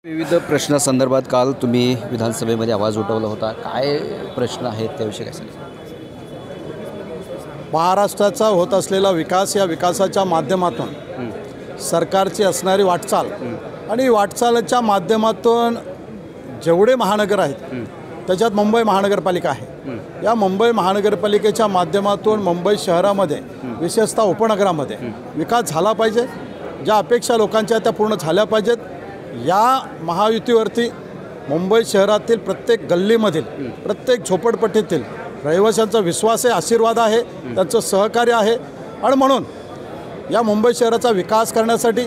विविध प्रश्नासंदर्भात काल तुम्ही विधानसभेमध्ये आवाज उठवला होता. काय प्रश्न आहेत त्याविषयी काय सांगाल? महाराष्ट्राचा होत असलेला विकास, या विकासाच्या माध्यमातून सरकारची असणारी वाटचाल आणि वाटचालच्या माध्यमातून जेवढे महानगर आहेत त्याच्यात मुंबई महानगरपालिका आहे. या मुंबई महानगरपालिकेच्या माध्यमातून मुंबई शहरामध्ये विशेषतः उपनगरामध्ये विकास झाला पाहिजे. ज्या अपेक्षा लोकांच्या त्या पूर्ण झाल्या पाहिजेत. या महायुतीवरती मुंबई शहरातील प्रत्येक गल्लीमधील प्रत्येक झोपडपट्टीतील रहिवाशांचा विश्वास आहे, आशीर्वाद आहे, त्यांचं सहकार्य आहे. आणि म्हणून या मुंबई शहराचा विकास करण्यासाठी,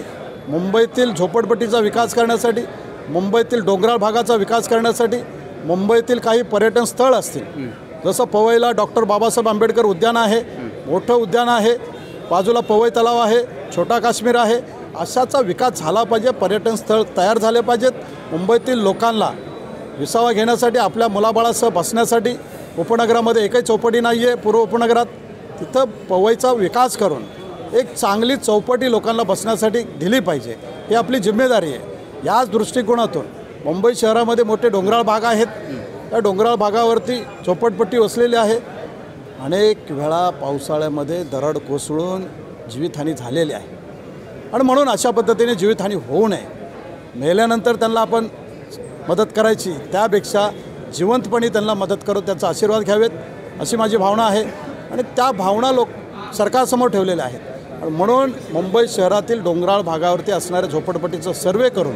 मुंबईतील झोपडपट्टीचा विकास करण्यासाठी, मुंबईतील डोंगराळ भागाचा विकास करण्यासाठी, मुंबईतील काही पर्यटन स्थळ असतील, जसं पवईला डॉक्टर बाबासाहेब आंबेडकर उद्यान आहे, मोठं उद्यान आहे, बाजूला पवई तलाव आहे, छोटा काश्मीर आहे, अशाचा विकास झाला पाहिजे. पर्यटन स्थळ तयार झाले पाहिजेत. मुंबईतील लोकांना विसावा घेण्यासाठी, आपल्या मुलाबाळासह बसण्यासाठी उपनगरामध्ये एकही चौपटी नाही आहे. पूर्व उपनगरात तिथं पवईचा विकास करून एक चांगली चौपटी लोकांना बसण्यासाठी दिली पाहिजे. ही आपली जिम्मेदारी आहे. याच दृष्टिकोनातून मुंबई शहरामध्ये मोठे डोंगराळ भाग आहेत. त्या डोंगराळ भागावरती झोपडपट्टी वसलेली आहे. अनेक वेळा पावसाळ्यामध्ये दरड कोसळून जीवितहानी झालेली आहे. आणि म्हणून अशा पद्धतीने जीवितहानी होऊ नये, मेल्यानंतर त्यांना आपण मदत करायची, त्यापेक्षा जिवंतपणे त्यांना मदत करून त्यांचा आशीर्वाद घ्यावेत, अशी माझी भावना आहे. आणि त्या भावना सरकारसमोर ठेवलेल्या आहेत. आणि म्हणून मुंबई शहरातील डोंगराळ भागावरती असणाऱ्या झोपडपट्टीचं सर्वे करून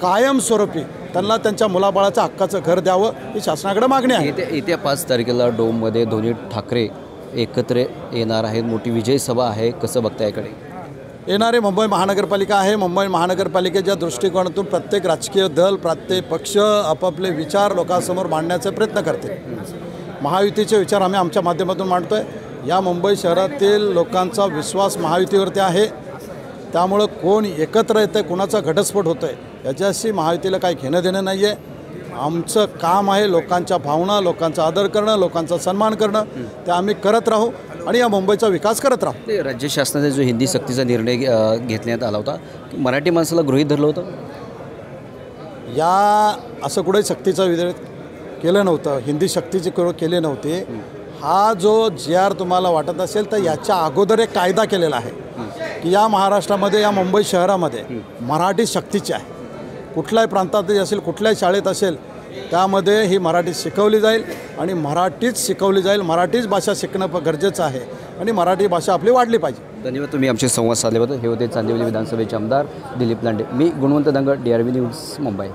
कायमस्वरूपी त्यांना त्यांच्या मुलाबाळाचं हक्काचं घर द्यावं, ही शासनाकडे मागणी आहे. येत्या 5 तारखेला डोममध्ये दोन्ही ठाकरे एकत्र येणार आहेत. मोठी विजय सभा आहे. कसं बघता याकडे? येणारे मुंबई महानगरपालिका आहे. मुंबई महानगरपालिकेच्या दृष्टिकोनातून प्रत्येक राजकीय दल, प्रत्येक पक्ष आपापले विचार लोकांसमोर मांडण्याचा प्रयत्न करतील. महायुतीचे विचार आम्ही आमच्या माध्यमातून मांडतो आहे. या मुंबई शहरातील लोकांचा विश्वास महायुतीवरती आहे. त्यामुळं कोण एकत्र येतं आहे, कोणाचा घटस्फोट होतो आहे, याच्याशी महायुतीला काही घेणं देणं नाही आहे. आमचं काम आहे लोकांच्या भावना, लोकांचा आदर करणं, लोकांचा सन्मान करणं. ते आम्ही करत राहू आणि या मुंबईचा विकास करत राहू. राज्य शासनाचा जो हिंदी सक्तीचा निर्णय घेण्यात आला होता, मराठी माणसाला गृहीत धरलं होतं. असं कुठे सक्तीचा विरोध केलं नव्हतं. हिंदी सक्तीचे केले नव्हते. हा जो GR तुम्हाला वाटत असेल तर याच्या अगोदर एक कायदा केलेला आहे की या महाराष्ट्रामध्ये, या मुंबई शहरामध्ये मराठी सक्तीची आहे. कुठल्याही प्रांतात असेल, कुठल्याही शाळेत असेल, त्यामध्ये ही मराठी शिकवली जाईल आणि मराठीच शिकवली जाईल. मराठीच भाषा शिकणं गरजेचं आहे आणि मराठी भाषा आपली वाढली पाहिजे. धन्यवाद. तुम्ही आमचे संवाद साधल्याबद्दल. हे होते चांदिवली विधानसभेचे आमदार दिलीप लांडे. मी गुणवंत दांगड, DRV न्यूज, मुंबई.